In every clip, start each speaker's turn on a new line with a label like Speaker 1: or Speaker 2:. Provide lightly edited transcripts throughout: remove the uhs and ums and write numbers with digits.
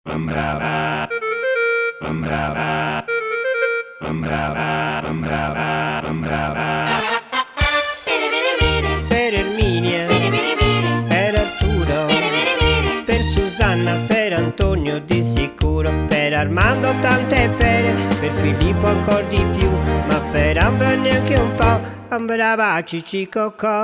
Speaker 1: Mambrava, mambrava, mambrava, mambrava, mambrava.
Speaker 2: Per Erminia, per Arturo, per Susanna, per Antonio di sicuro, per Armando tante pere, per Filippo ancora di più, ma per Ambra neanche un po'. Ambrava Cicicocò,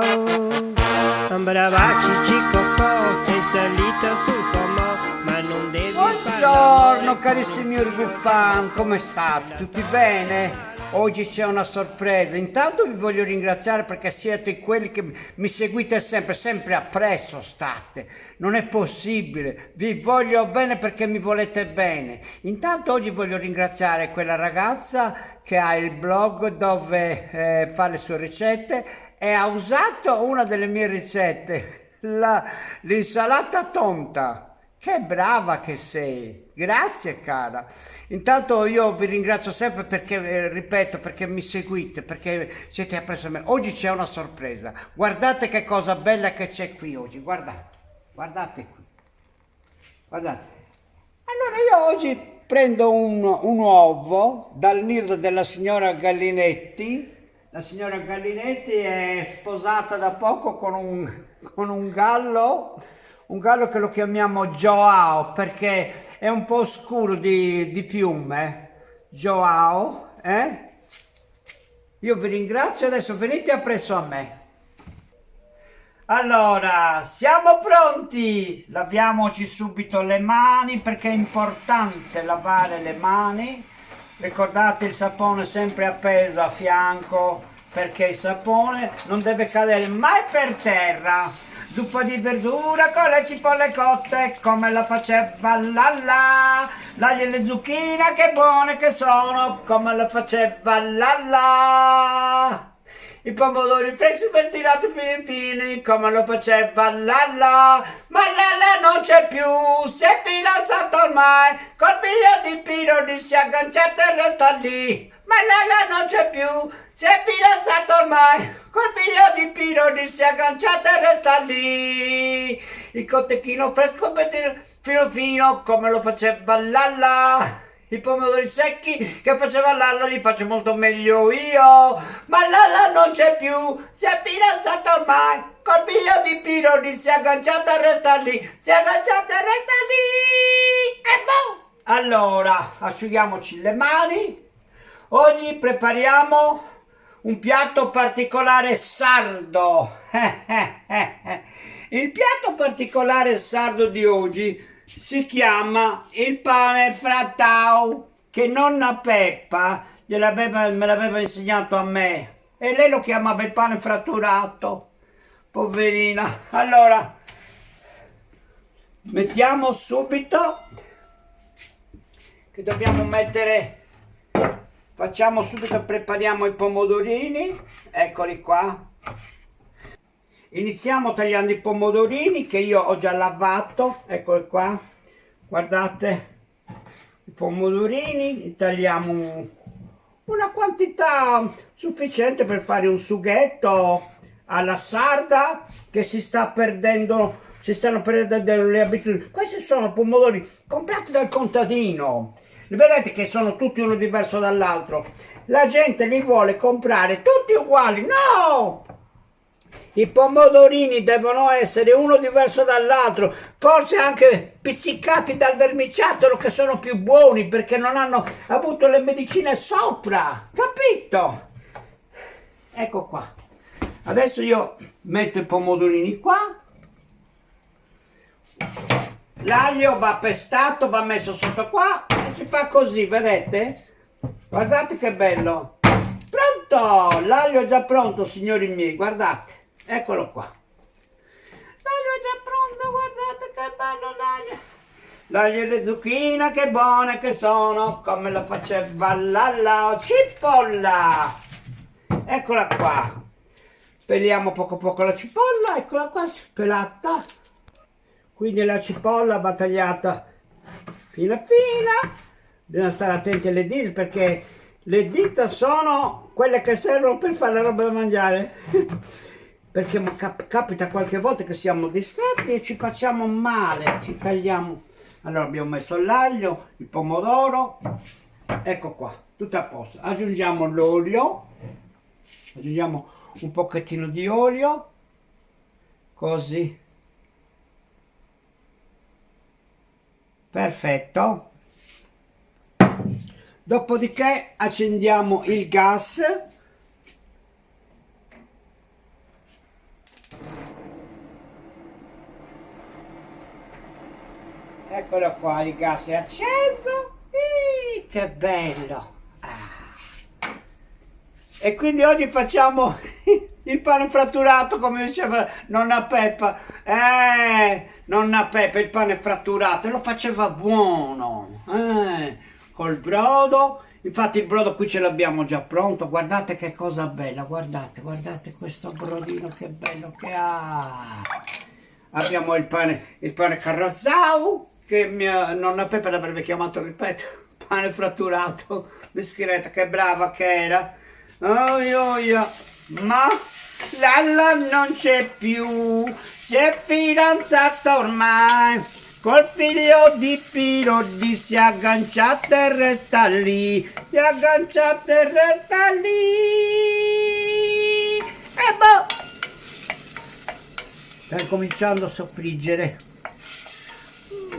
Speaker 2: Ambrava Cicicocò, sei salita sul comò, ma non devi
Speaker 3: Buongiorno carissimi Urgufan, come state? Tutti bene? Oggi c'è una sorpresa. Intanto vi voglio ringraziare perché siete quelli che mi seguite sempre, sempre appresso state. Non è possibile, vi voglio bene perché mi volete bene. Intanto oggi voglio ringraziare quella ragazza che ha il blog dove fa le sue ricette e ha usato una delle mie ricette, l'insalata tonta. Che brava che sei, grazie cara. Intanto io vi ringrazio sempre perché, ripeto, perché mi seguite, perché siete appresso a me. Oggi c'è una sorpresa, guardate che cosa bella che c'è qui oggi, guardate, guardate qui, guardate. Allora io oggi prendo un uovo dal nido della signora Gallinetti. La signora Gallinetti è sposata da poco con un gallo. Un gallo che lo chiamiamo Joao perché è un po' scuro di piume. Joao, eh? Io vi ringrazio, adesso venite appresso a me. Allora, siamo pronti? Laviamoci subito le mani perché è importante lavare le mani. Ricordate il sapone sempre appeso a fianco perché il sapone non deve cadere mai per terra. Zuppa di verdura con le cipolle cotte come la faceva Lalla. L'aglio e le zucchine che buone che sono come la faceva Lalla. I pomodori freschi ventilati fini fini come lo faceva Lalla. Ma Lalla non c'è più, si è fidanzato ormai col figlio di Pironi, si è agganciato e resta lì. Ma Lalla non c'è più, si è fidanzato ormai col figlio di Pironi, si è agganciato e resta lì. Il cotechino fresco fino fino come lo faceva Lalla. I pomodori secchi che faceva Lalla li faccio molto meglio io. Ma Lalla non c'è più, si è fidanzato ormai col figlio di Pironi, si è agganciato e resta lì. Si è agganciato e resta lì. E boh! Allora, asciughiamoci le mani. Oggi prepariamo un piatto particolare sardo. Il piatto particolare sardo di oggi si chiama il pane frattau, che nonna Peppa me l'aveva insegnato a me e lei lo chiamava il pane fratturato, poverina. Allora, mettiamo subito che dobbiamo mettere. Facciamo subito, prepariamo i pomodorini, eccoli qua. Iniziamo tagliando i pomodorini che io ho già lavato, eccoli qua. Guardate, i pomodorini, li tagliamo una quantità sufficiente per fare un sughetto alla sarda che si stanno perdendo le abitudini. Questi sono pomodori comprati dal contadino. Vedete che sono tutti uno diverso dall'altro. La gente li vuole comprare tutti uguali. No! I pomodorini devono essere uno diverso dall'altro, forse anche pizzicati dal vermiciattolo che sono più buoni perché non hanno avuto le medicine sopra. Capito? Ecco qua. Adesso io metto i pomodorini qua. L'aglio va pestato, va messo sotto qua e si fa così, vedete? Guardate che bello! Pronto! L'aglio è già pronto, signori miei, guardate, eccolo qua. L'aglio è già pronto, guardate che bello l'aglio! L'aglio e le zucchine, che buone che sono, come lo faceva Lalla. Cipolla! Eccola qua. Peliamo poco poco la cipolla, eccola qua, pelata. Quindi la cipolla va tagliata fina fina, bisogna stare attenti alle dita perché le dita sono quelle che servono per fare la roba da mangiare. Perché capita qualche volta che siamo distratti e ci facciamo male, ci tagliamo Allora abbiamo messo l'aglio, il pomodoro, ecco qua, tutto a posto. Aggiungiamo l'olio, aggiungiamo un pochettino di olio, così. Perfetto. Dopodiché accendiamo il gas. Eccolo qua, il gas è acceso. Che bello! Ah. E quindi oggi facciamo il pane fratturato, come diceva nonna Peppa. Nonna Peppa, il pane fratturato, e lo faceva buono. Col brodo. Infatti il brodo qui ce l'abbiamo già pronto. Guardate che cosa bella, guardate, guardate questo brodino che bello che ha. Abbiamo il pane Carrazzau, che mia nonna Peppa l'avrebbe chiamato, ripeto, pane fratturato. Meschinetta, che brava che era. Ma Lalla non c'è più, si è fidanzata ormai, col figlio di Pirodi si è agganciata e resta lì, si è agganciata e resta lì. E boh! Sta cominciando a soffriggere.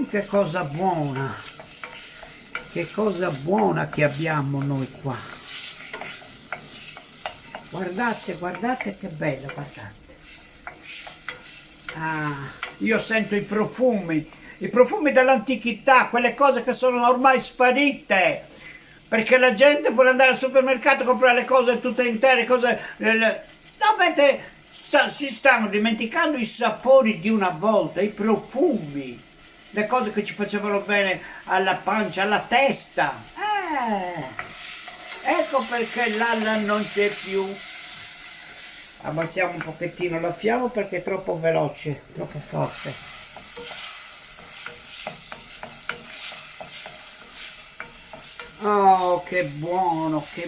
Speaker 3: Che cosa buona, che cosa buona che abbiamo noi qua. Guardate, guardate che bello, guardate. Io sento i profumi dell'antichità, quelle cose che sono ormai sparite, perché la gente vuole andare al supermercato a comprare le cose tutte intere, si stanno dimenticando i sapori di una volta, i profumi, le cose che ci facevano bene alla pancia, alla testa. Ecco perché Lalla non c'è più. Abbassiamo un pochettino la fiamma perché è troppo veloce, troppo forte. Oh, che buono che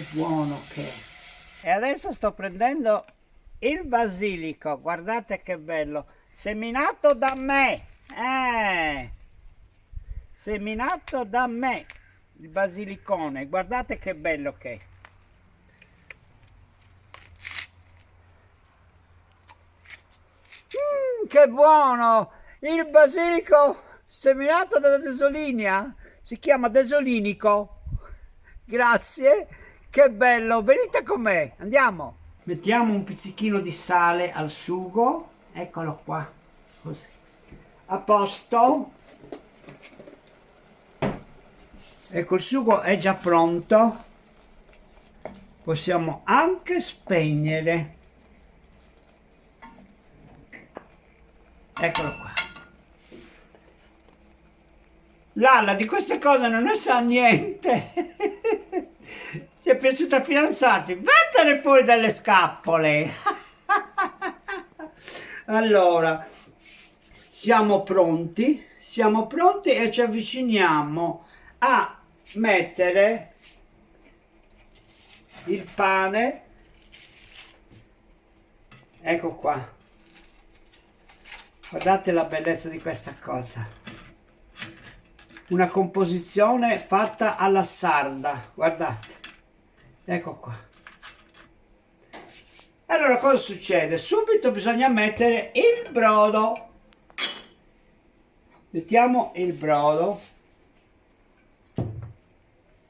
Speaker 3: è. E adesso sto prendendo il basilico, guardate che bello, seminato da me. Seminato da me. Il basilicone, guardate che bello che è. Che buono! Il basilico seminato dalla Desolinia si chiama desolinico. Grazie, che bello! Venite con me, andiamo. Mettiamo un pizzichino di sale al sugo, eccolo qua, così. A posto. Ecco, il sugo è già pronto, possiamo anche spegnere. Eccolo qua. Lalla di queste cose non ne sa niente. Ti è piaciuta fidanzarti? Vattene fuori dalle scappole. Allora, siamo pronti e ci avviciniamo a mettere il pane. Ecco qua, guardate la bellezza di questa cosa, una composizione fatta alla sarda, guardate, ecco qua. Allora cosa succede? Subito bisogna mettere il brodo, mettiamo il brodo.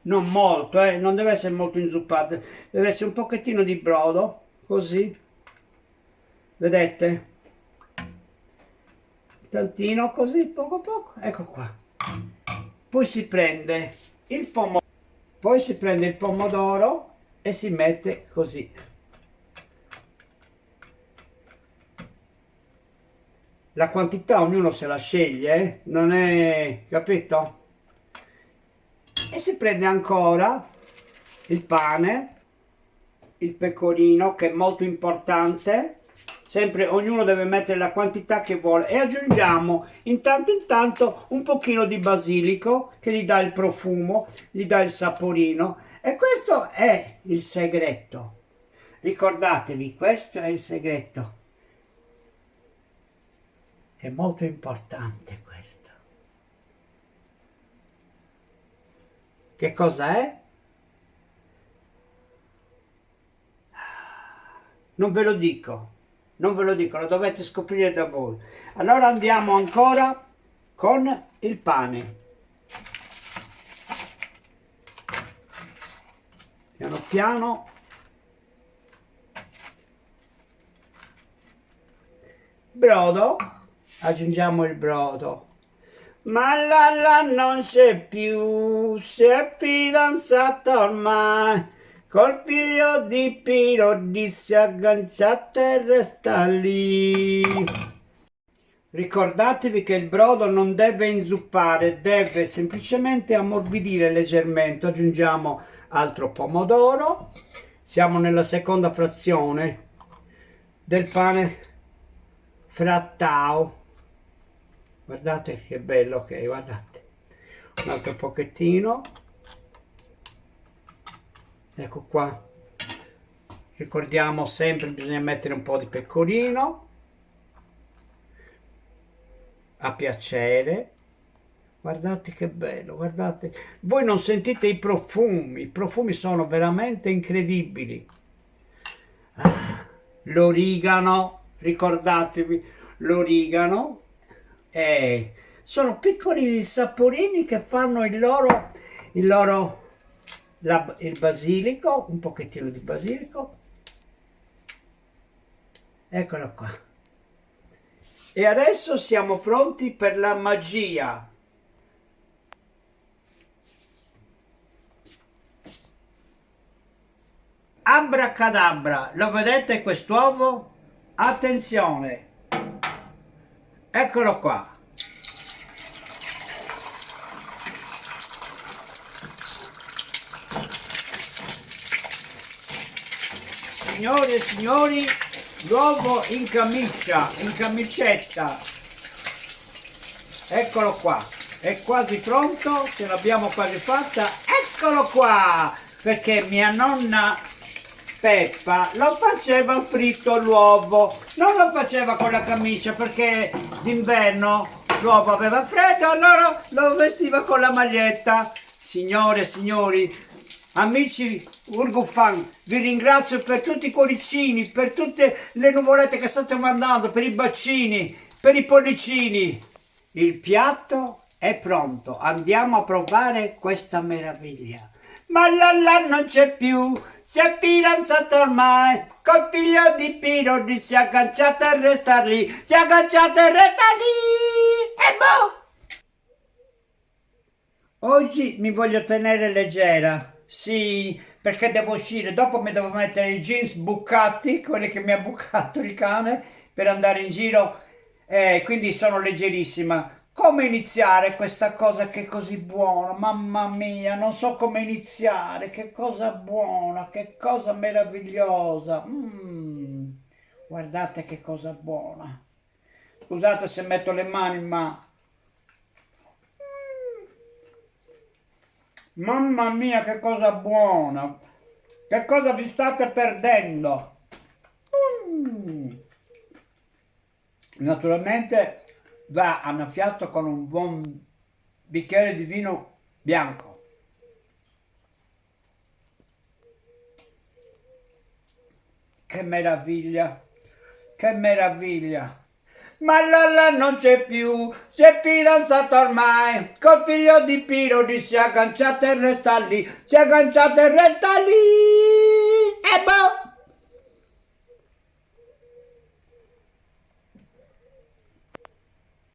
Speaker 3: Non molto, non deve essere molto inzuppato, deve essere un pochettino di brodo, così, vedete? Tantino così, poco poco, ecco qua. Poi si prende il pomodoro, e si mette così. La quantità ognuno se la sceglie, non è, capito? E si prende ancora il pane, il pecorino, che è molto importante, sempre ognuno deve mettere la quantità che vuole, e aggiungiamo intanto un pochino di basilico che gli dà il profumo, gli dà il saporino, e questo è il segreto. Ricordatevi, questo è il segreto. È molto importante questo. Che cosa è? Non ve lo dico, non ve lo dico, lo dovete scoprire da voi. Allora andiamo ancora con il pane. Piano piano. Brodo, aggiungiamo il brodo. Ma Lalla non c'è più, si è fidanzata ormai. Col figlio di Piro si è agganciata e resta lì. Ricordatevi che il brodo non deve inzuppare, deve semplicemente ammorbidire leggermente. Aggiungiamo altro pomodoro. Siamo nella seconda frazione del pane frattao. Guardate che bello che è, guardate. Un altro pochettino. Ecco qua. Ricordiamo sempre, bisogna mettere un po' di pecorino. A piacere. Guardate che bello, guardate. Voi non sentite i profumi sono veramente incredibili. L'origano, ricordatevi, l'origano. Sono piccoli saporini che fanno il basilico, un pochettino di basilico. Eccolo qua. E adesso siamo pronti per la magia. Abracadabra, lo vedete quest'uovo? Attenzione, eccolo qua. Signore e signori, l'uovo in camicia, in camicetta. Eccolo qua, è quasi pronto, ce l'abbiamo quasi fatta. Eccolo qua, perché mia nonna Peppa lo faceva fritto l'uovo, non lo faceva con la camicia perché d'inverno l'uovo aveva freddo, allora lo vestiva con la maglietta. Signore e signori, amici Urgufan, vi ringrazio per tutti i cuoricini, per tutte le nuvolette che state mandando, per i bacini, per i pollicini. Il piatto è pronto, andiamo a provare questa meraviglia. Ma Lalla non c'è più, si è fidanzata ormai, col figlio di Piro si è agganciata e resta lì, si è agganciata e resta lì, e boh! Oggi mi voglio tenere leggera, sì, perché devo uscire, dopo mi devo mettere i jeans bucati, quelli che mi ha bucato il cane, per andare in giro, quindi sono leggerissima. Come iniziare questa cosa che è così buona? Mamma mia, non so come iniziare. Che cosa buona, che cosa meravigliosa. Guardate che cosa buona. Scusate se metto le mani, ma... Mamma mia, che cosa buona. Che cosa vi state perdendo? Naturalmente va annaffiato con un buon bicchiere di vino bianco. Che meraviglia, che meraviglia. Ma Lalla non c'è più, si è fidanzata ormai, col figlio di Piro si è agganciata e resta lì, si è agganciata e resta lì.